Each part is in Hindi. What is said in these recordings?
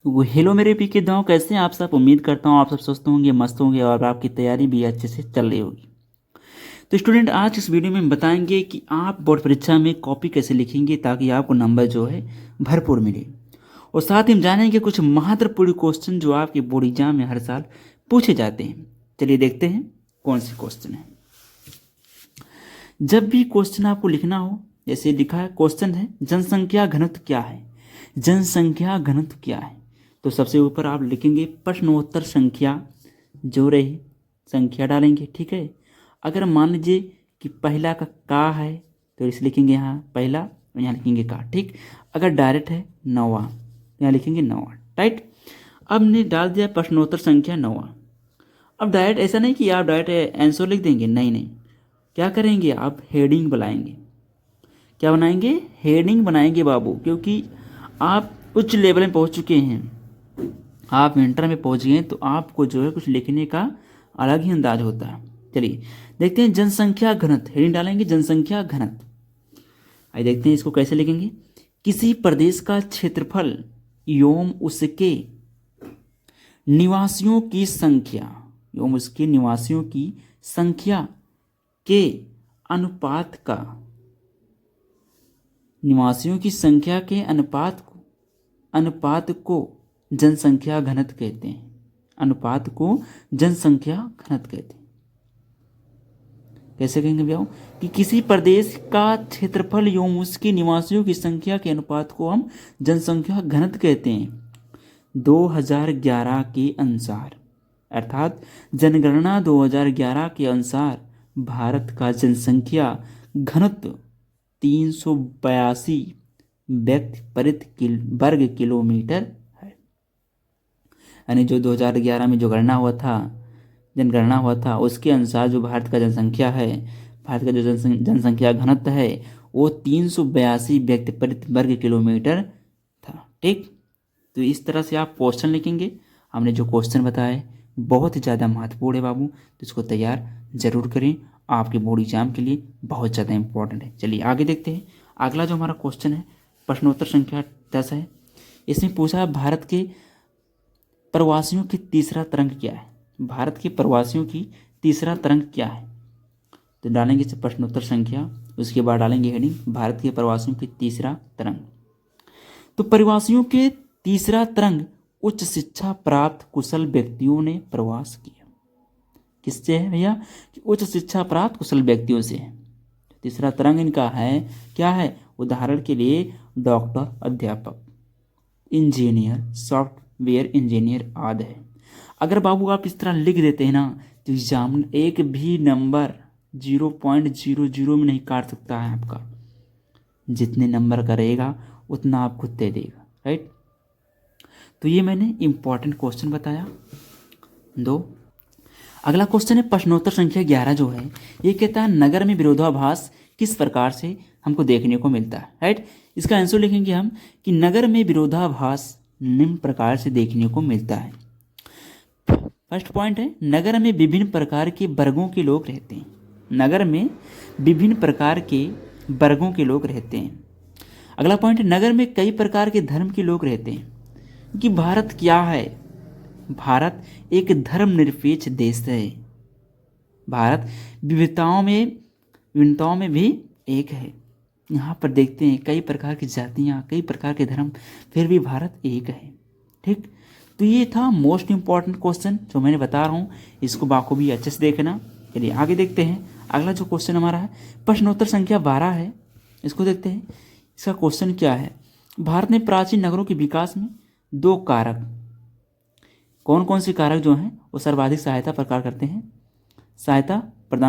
वो हेलो मेरे पीके दाओ, कैसे हैं आप सब। उम्मीद करता हूँ आप सब स्वस्थ होंगे, मस्त होंगे और आपकी तैयारी भी अच्छे से चल रही होगी। तो स्टूडेंट, आज इस वीडियो में हम बताएंगे कि आप बोर्ड परीक्षा में कॉपी कैसे लिखेंगे ताकि आपको नंबर जो है भरपूर मिले। और साथ ही हम जानेंगे कुछ महत्वपूर्ण क्वेश्चन जो आपके बोर्ड एग्जाम में हर साल पूछे जाते हैं। चलिए देखते हैं कौन से क्वेश्चन है। जब भी क्वेश्चन आपको लिखना हो, जैसे लिखा है, क्वेश्चन है जनसंख्या घनत्व क्या है। जनसंख्या घनत्व क्या है, तो सबसे ऊपर आप लिखेंगे प्रश्नोत्तर संख्या, जो रही संख्या डालेंगे। ठीक है, अगर मान लीजिए कि पहला का है तो इसे लिखेंगे यहाँ पहला और यहाँ लिखेंगे का। ठीक, अगर डायरेक्ट है नौवा, यहाँ लिखेंगे नौवा। राइट, अब ने डाल दिया प्रश्नोत्तर संख्या नौवा। अब डायरेक्ट ऐसा नहीं कि आप डायरेक्ट आंसर लिख देंगे, नहीं नहीं, क्या करेंगे आप हेडिंग बनाएंगे। क्या बनाएंगे? हेडिंग बनाएंगे बाबू, क्योंकि आप उच्च लेवल में पहुंच चुके हैं, आप इंटर में पहुंच गए तो आपको जो है कुछ लिखने का अलग ही अंदाज होता है। चलिए देखते हैं जनसंख्या घनत्व, हेडिंग डालेंगे जनसंख्या घनत्व। आइए देखते हैं इसको कैसे लिखेंगे। किसी प्रदेश का क्षेत्रफल एवं उसके निवासियों की संख्या एवं उसके निवासियों की संख्या के अनुपात का, निवासियों की संख्या के अनुपात को जनसंख्या घनत्व कहते हैं। अनुपात को जनसंख्या घनत्व कहते हैं। कैसे कहेंगे भैया? कि किसी प्रदेश का क्षेत्रफल एवं उसके निवासियों की संख्या के अनुपात को हम जनसंख्या घनत्व कहते हैं। 2011 के अनुसार, अर्थात जनगणना 2011 के अनुसार भारत का जनसंख्या घनत्व 382 व्यक्ति प्रति वर्ग किलोमीटर है। यानी जो 2011 में जो जनगणना हुआ था उसके अनुसार जो भारत का जनसंख्या है, भारत का जो जनसंख्या घनत्व है वो 382 व्यक्ति प्रति वर्ग किलोमीटर था। ठीक, तो इस तरह से आप क्वेश्चन लिखेंगे। हमने जो क्वेश्चन बताया बहुत ही ज़्यादा महत्वपूर्ण है बाबू, तो इसको तैयार जरूर करें, आपके बोर्ड एग्जाम के लिए बहुत ज़्यादा इंपॉर्टेंट है। चलिए आगे देखते हैं। अगला जो हमारा क्वेश्चन है प्रश्नोत्तर संख्या 10 है। इसमें पूछा भारत के प्रवासियों की तीसरा तरंग क्या है। भारत के प्रवासियों की तीसरा तरंग क्या है, तो डालेंगे इसे प्रश्नोत्तर संख्या, उसके बाद डालेंगे हेडिंग भारत के प्रवासियों की तीसरा तरंग। तो प्रवासियों के तीसरा तरंग उच्च शिक्षा प्राप्त कुशल व्यक्तियों ने प्रवास किया। किससे है भैया? कि उच्च शिक्षा प्राप्त कुशल व्यक्तियों से है। तीसरा तरंग इनका है क्या है? उदाहरण के लिए डॉक्टर, अध्यापक, इंजीनियर, सॉफ्टवेयर इंजीनियर आदि है। अगर बाबू आप इस तरह लिख देते हैं ना तो एग्जाम एक भी नंबर 0.00 में नहीं काट सकता है आपका। जितने नंबर करेगा उतना आपको दे देगा। राइट, तो ये मैंने इंपॉर्टेंट क्वेश्चन बताया दो। अगला क्वेश्चन है प्रश्नोत्तर संख्या 11 जो है, ये कहता है नगर में विरोधाभास किस प्रकार से हमको देखने को मिलता है। राइट, इसका आंसर लिखेंगे हम कि नगर में विरोधाभास निम्न प्रकार से देखने को मिलता है। फर्स्ट पॉइंट है, नगर में विभिन्न प्रकार के वर्गों के लोग रहते हैं। नगर में विभिन्न प्रकार के वर्गों के लोग रहते हैं। अगला पॉइंट है, नगर में कई प्रकार के धर्म के लोग रहते हैं। क्योंकि भारत क्या है? भारत एक धर्मनिरपेक्ष देश है। भारत विविधताओं में भी एक है। यहाँ पर देखते हैं कई प्रकार की जातियाँ, कई प्रकार के धर्म, फिर भी भारत एक है। ठीक, तो ये था मोस्ट इम्पॉर्टेंट क्वेश्चन जो मैंने बता रहा हूँ, इसको बाखूबी अच्छे से देखना। चलिए आगे देखते हैं। अगला जो क्वेश्चन हमारा है प्रश्नोत्तर संख्या 12 है, इसको देखते हैं। इसका क्वेश्चन क्या है? भारत में प्राचीन नगरों के विकास में दो कारक, कौन कौन से कारक जो हैं वो सर्वाधिक सहायता प्रदान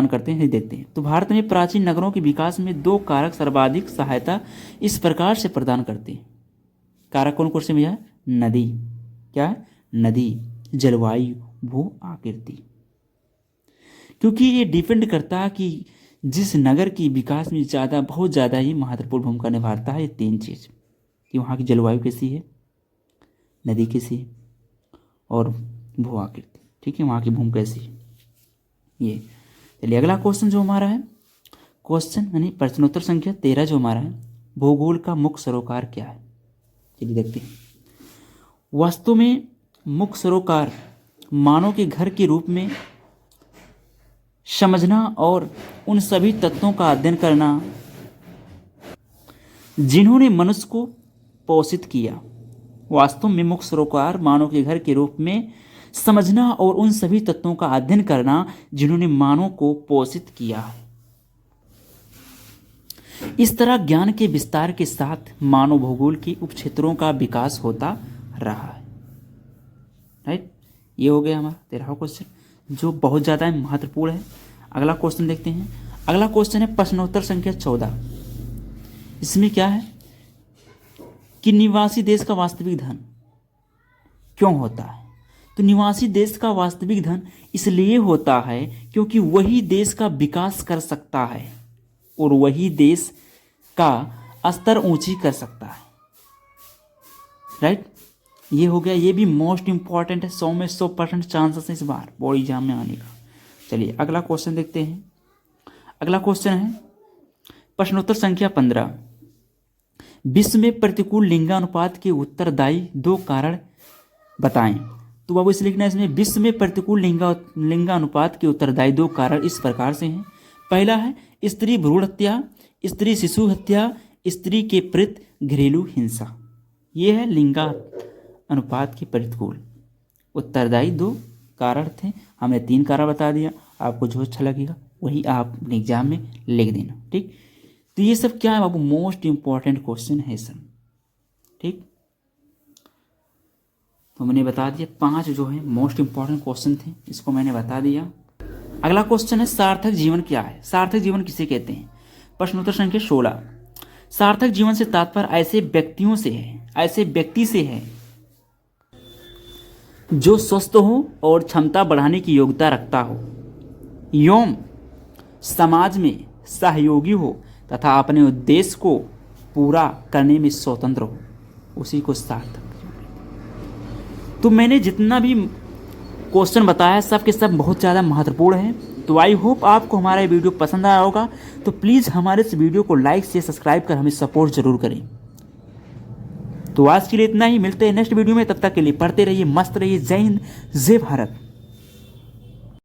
करते हैं, देखते हैं। तो भारत में प्राचीन नगरों के विकास में दो कारक सर्वाधिक सहायता इस प्रकार से प्रदान करते हैं। कारक कौन कौन से भैया? नदी, क्या है? नदी, जलवायु, भू आकृति। क्योंकि ये डिपेंड करता है कि जिस नगर की विकास में बहुत ज़्यादा ही महत्वपूर्ण भूमिका निभाता है ये तीन चीज़, कि वहाँ की जलवायु कैसी है, नदी कैसी है और भू आकृति। ठीक है, वहाँ की भूमि कैसी है ये। चलिए अगला क्वेश्चन जो हमारा है, क्वेश्चन यानी प्रश्नोत्तर संख्या 13 जो हमारा है, भूगोल का मुख्य सरोकार क्या है। चलिए देखते हैं। वास्तव में मुख्य सरोकार मानव के घर के रूप में समझना और उन सभी तत्वों का अध्ययन करना जिन्होंने मनुष्य को पोषित किया। वास्तव में मुख्य सरोकार मानव के घर के रूप में समझना और उन सभी तत्वों का अध्ययन करना जिन्होंने मानव को पोषित किया। इस तरह ज्ञान के विस्तार के साथ मानव भूगोल के उपक्षेत्रों का विकास होता रहा है। राइट, ये हो गया हमारा 13वां क्वेश्चन, जो बहुत ज़्यादा महत्वपूर्ण है। अगला क्वेश्चन देखते हैं। अगला क्वेश्चन है प्रश्नोत्तर संख्या 14। इसमें क्या है कि निवासी देश का वास्तविक धन क्यों होता है? तो निवासी देश का वास्तविक धन इसलिए होता है क्योंकि वही देश का विकास कर सकता है और वही देश का स्तर ऊंची कर सकता है। राइट, ये हो गया। ये भी मोस्ट इंपॉर्टेंट है, 100 में 100% चांसेस है इस बार बोर्ड एग्जाम में आने का। चलिए अगला क्वेश्चन देखते हैं। अगला क्वेश्चन है प्रश्नोत्तर संख्या 15। विश्व में प्रतिकूल लिंगानुपात के उत्तरदायी 2 कारण बताएं। तो बाबू इसे लिखना है इसमें, विश्व में प्रतिकूल लिंगानुपात के उत्तरदायी 2 कारण इस प्रकार से हैं। पहला है स्त्री भ्रूण हत्या, स्त्री शिशु हत्या, स्त्री के प्रति घरेलू हिंसा। ये है लिंगानुपात के प्रतिकूल उत्तरदायी 2 कारण थे। हमने 3 कारण बता दिया, आपको जो अच्छा लगेगा वही आप अपने एग्जाम में लिख देना। ठीक, तो ये सब क्या है बाबू, मोस्ट इंपॉर्टेंट क्वेश्चन है सब। ठीक, तो मैंने बता दिया 5 जो है मोस्ट इंपॉर्टेंट क्वेश्चन थे, इसको मैंने बता दिया। अगला क्वेश्चन है सार्थक जीवन क्या है? सार्थक जीवन किसे कहते हैं? प्रश्नोत्तर संख्या 16। सार्थक जीवन से तात्पर्य ऐसे व्यक्तियों से है, ऐसे व्यक्ति से है जो स्वस्थ हो और क्षमता बढ़ाने की योग्यता रखता हो, एवं समाज में सहयोगी हो तथा अपने उद्देश्य को पूरा करने में स्वतंत्र हो, उसी को सार्थक। तो मैंने जितना भी क्वेश्चन बताया सब के सब बहुत ज़्यादा महत्वपूर्ण है। तो आई होप आपको हमारा ये वीडियो पसंद आया होगा। तो प्लीज़ हमारे इस वीडियो को लाइक से सब्सक्राइब कर हमें सपोर्ट जरूर करें। तो आज के लिए इतना ही, मिलते हैं नेक्स्ट वीडियो में। तब तक के लिए पढ़ते रहिए, मस्त रहिए। जय हिंद, जय भारत।